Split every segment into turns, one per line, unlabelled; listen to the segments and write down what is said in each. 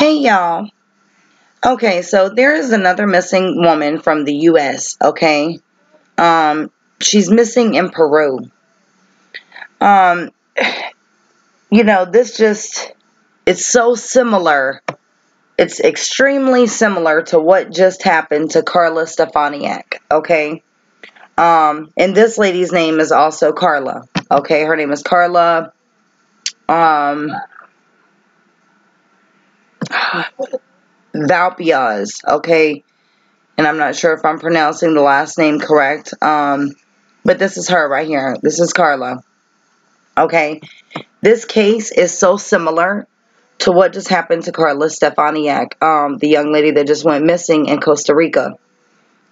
Hey y'all. Okay, so there is another missing woman from the US, okay? She's missing in Peru. Um, it's so similar. It's extremely similar to what just happened to Carla Stefaniak, okay? And this lady's name is also Carla, okay? Her name is Carla, Valpeoz, okay? And I'm not sure if I'm pronouncing the last name correct, but this is her right here. This is Carla, okay? This case is so similar to what just happened to Carla Stefaniak, the young lady that just went missing in Costa Rica.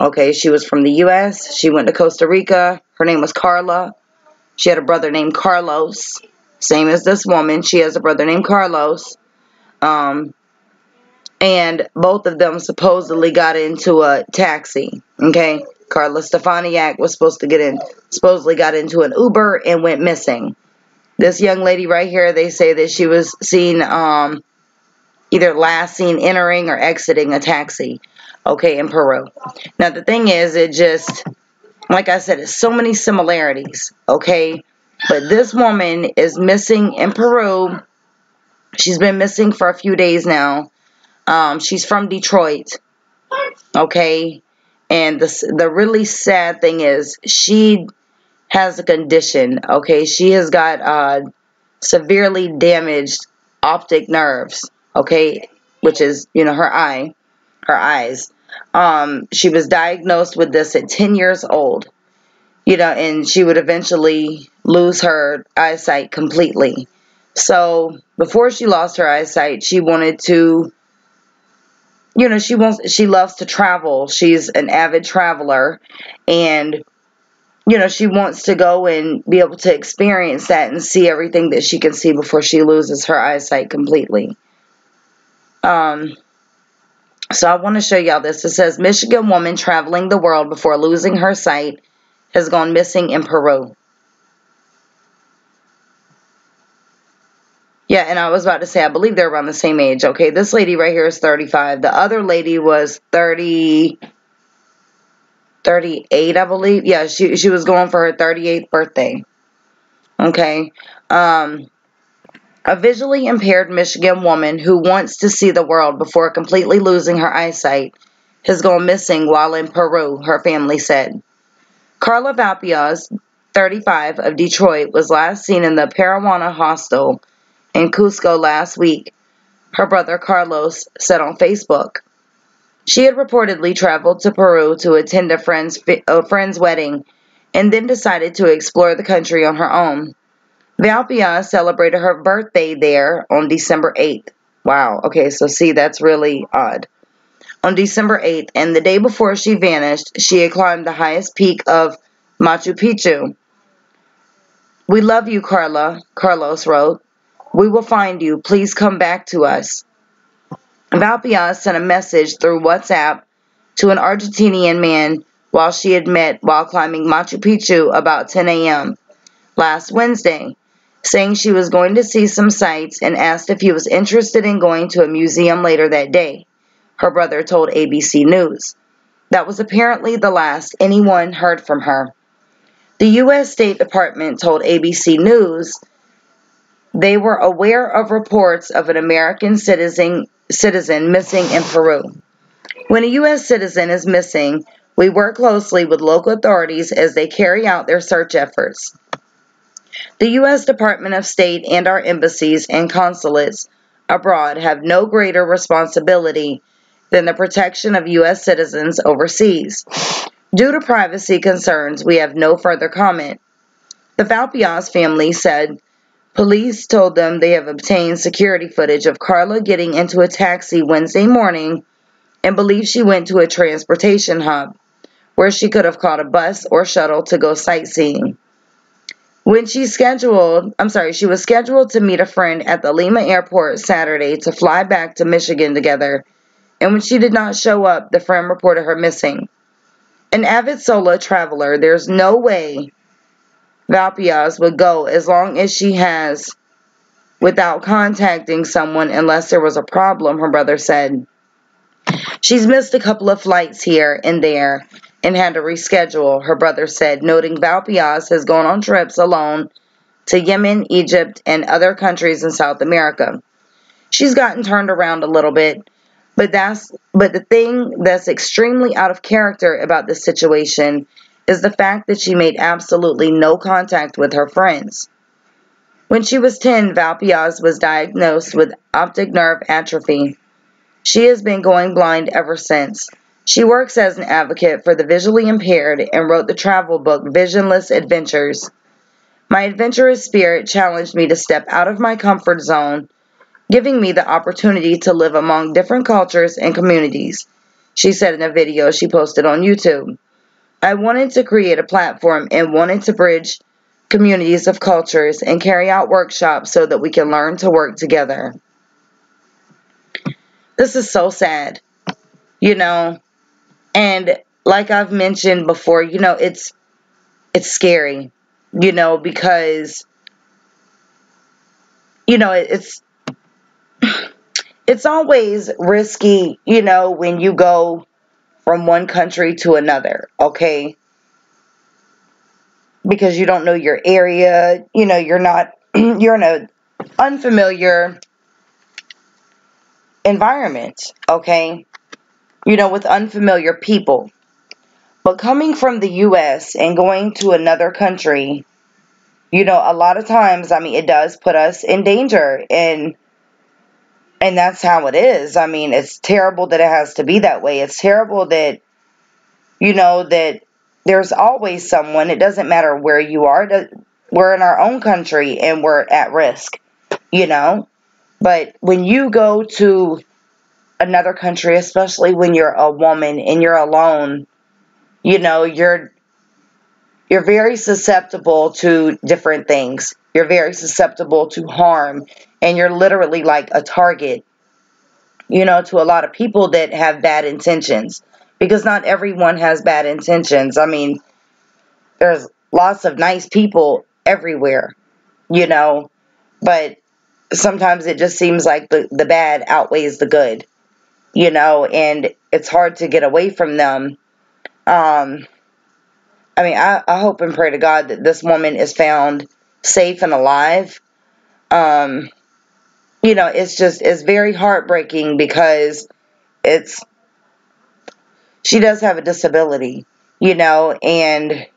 Okay, she was from the U.S. She went to Costa Rica. Her name was Carla. She had a brother named Carlos, same as this woman. She has a brother named Carlos. And both of them supposedly got into a taxi. Okay, Carla Stefaniak was supposedly got into an Uber and went missing. This young lady right here, they say that she was seen, either last seen entering or exiting a taxi, okay, in Peru. Now, the thing is, like I said, it's so many similarities, okay? But this woman is missing in Peru. She's been missing for a few days now. She's from Detroit, okay? And the really sad thing is she has a condition, okay? She has got severely damaged optic nerves, okay? Which is, her eyes. She was diagnosed with this at 10 years old, and she would eventually lose her eyesight completely. So before she lost her eyesight, she wanted to, she loves to travel. She's an avid traveler, and she wants to go and be able to experience that and see everything that she can see before she loses her eyesight completely. So I want to show y'all this. It says, Michigan woman traveling the world before losing her sight has gone missing in Peru. Yeah, and I was about to say, I believe they're around the same age. Okay, this lady right here is 35. The other lady was 38, I believe. Yeah, she was going for her 38th birthday. Okay. A visually impaired Michigan woman who wants to see the world before completely losing her eyesight has gone missing while in Peru, her family said. Carla Valpeoz, 35, of Detroit, was last seen in the Peruana hostel in Cusco last week, her brother Carlos said on Facebook. She had reportedly traveled to Peru to attend a friend's wedding and then decided to explore the country on her own. Valpeoz celebrated her birthday there on December 8th. Wow, okay, so see, that's really odd. On December 8th, and the day before she vanished, she had climbed the highest peak of Machu Picchu. We love you, Carla, Carlos wrote. We will find you. Please come back to us. Valpeoz sent a message through WhatsApp to an Argentinian man while she had met while climbing Machu Picchu about 10 a.m. last Wednesday, saying she was going to see some sights and asked if he was interested in going to a museum later that day, her brother told ABC News. That was apparently the last anyone heard from her. The U.S. State Department told ABC News they were aware of reports of an American citizen missing in Peru. When a U.S. citizen is missing, we work closely with local authorities as they carry out their search efforts. The U.S. Department of State and our embassies and consulates abroad have no greater responsibility than the protection of U.S. citizens overseas. Due to privacy concerns, we have no further comment. The Valpeoz family said police told them they have obtained security footage of Carla getting into a taxi Wednesday morning and believe she went to a transportation hub where she could have caught a bus or shuttle to go sightseeing. She was scheduled to meet a friend at the Lima airport Saturday to fly back to Michigan together, and when she did not show up, the friend reported her missing. An avid solo traveler, there's no way Valpeoz would go as long as she has without contacting someone unless there was a problem, her brother said. She's missed a couple of flights here and there and had to reschedule, her brother said, noting Valpeoz has gone on trips alone to Yemen, Egypt, and other countries in South America. She's gotten turned around a little bit, but the thing that's extremely out of character about this situation is the fact that she made absolutely no contact with her friends. When she was 10, Valpeoz was diagnosed with optic nerve atrophy. She has been going blind ever since. She works as an advocate for the visually impaired and wrote the travel book Visionless Adventures. My adventurous spirit challenged me to step out of my comfort zone, giving me the opportunity to live among different cultures and communities, she said in a video she posted on YouTube. I wanted to create a platform and wanted to bridge communities of cultures and carry out workshops so that we can learn to work together. This is so sad, and like I've mentioned before, it's scary, because, it's always risky, when you go from one country to another, okay? Because you don't know your area, you're in an unfamiliar environment, okay? With unfamiliar people. But coming from the U.S. and going to another country, a lot of times, it does put us in danger, and that's how it is. It's terrible that it has to be that way. It's terrible that, that there's always someone, it doesn't matter where you are, we're in our own country and we're at risk, But when you go to another country, especially when you're a woman and you're alone, you're very susceptible to different things. You're very susceptible to harm, and you're literally like a target, to a lot of people that have bad intentions, because not everyone has bad intentions. There's lots of nice people everywhere, but sometimes it just seems like the bad outweighs the good, and it's hard to get away from them. I hope and pray to God that this woman is found safe and alive. It's very heartbreaking because she does have a disability, and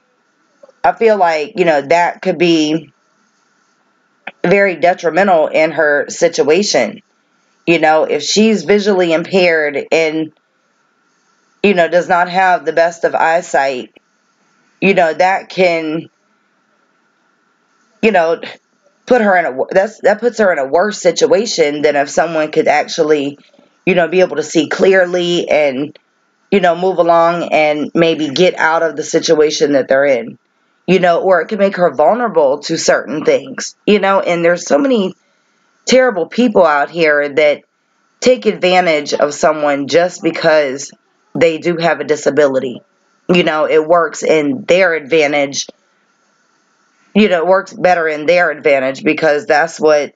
I feel like, that could be very detrimental in her situation. If she's visually impaired and, does not have the best of eyesight, that can, put her that puts her in a worse situation than if someone could actually, be able to see clearly and, move along and maybe get out of the situation that they're in, or it can make her vulnerable to certain things, and there's so many terrible people out here that take advantage of someone just because they do have a disability. It works in their advantage. It works better in their advantage because that's what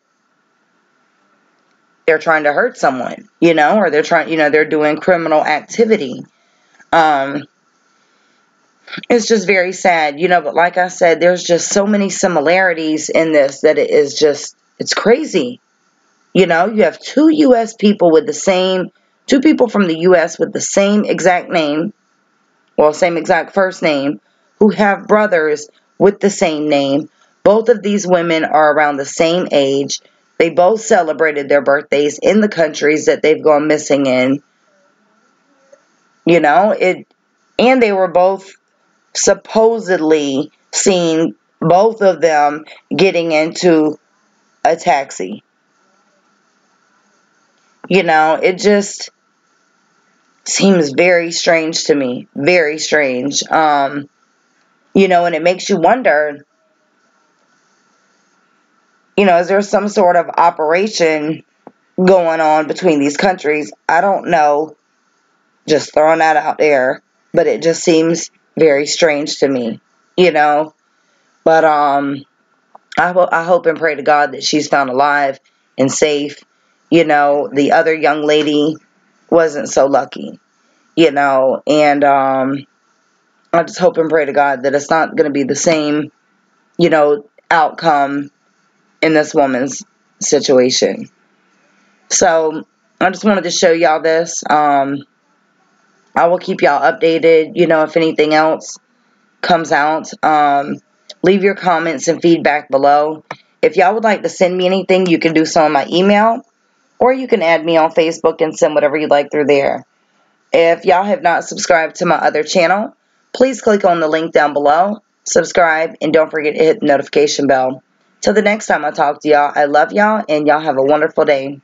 they're trying to hurt someone, or they're trying, they're doing criminal activity. It's just very sad, but like I said, there's just so many similarities in this that it's crazy. You have two people from the U.S. with the same exact name, same exact first name, who have brothers with the same name. Both of these women are around the same age. They both celebrated their birthdays in the countries that they've gone missing in. And they were both supposedly seen, both of them getting into a taxi. It just seems very strange to me. Very strange. And it makes you wonder, is there some sort of operation going on between these countries? I don't know. Just throwing that out there. But it just seems very strange to me, But, I hope and pray to God that she's found alive and safe. You know, the other young lady wasn't so lucky, you know, and I just hope and pray to God that it's not going to be the same, you know, outcome in this woman's situation. So I just wanted to show y'all this. I will keep y'all updated, you know, if anything else comes out. Leave your comments and feedback below. If y'all would like to send me anything, you can do so on my email, or you can add me on Facebook and send whatever you like through there. If y'all have not subscribed to my other channel, please click on the link down below, subscribe, and don't forget to hit the notification bell. Till the next time I talk to y'all, I love y'all, and y'all have a wonderful day.